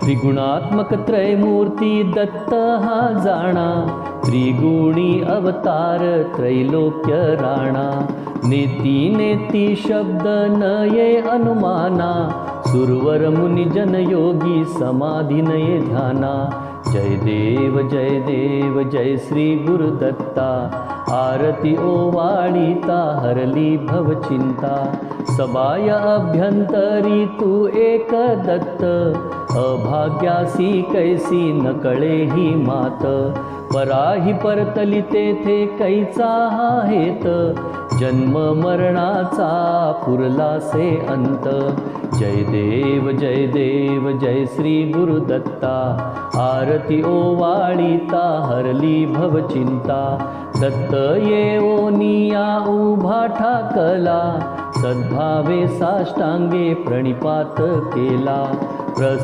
त्रिगुणात्मक त्रयमूर्ती दत्त हा जाणा, त्रिगुणी अवतार त्रैलोक्य राणा। नेती नेती शब्द नये अनुमाना, सुरवर मुनि जन योगी समाधी नये ध्याना। जय देव जय श्री गुरुदत्ता, आरती ओवाळीता हरली भवचिंता। सबाय अभ्यंतरी तू एक दत्त, अभाग्यासी कैसी न कळे ही मात। पराही परतली तेथे कैचा हा हेत, जन्म मरणाचा पुरलासे अंत। जय देव जय श्री गुरुदत्ता, आरती ओवाळीता हरली भवचिंता। दत्त येओनिया उभा ठाकला, सद्भावे साष्टांगे प्रणिपात केला।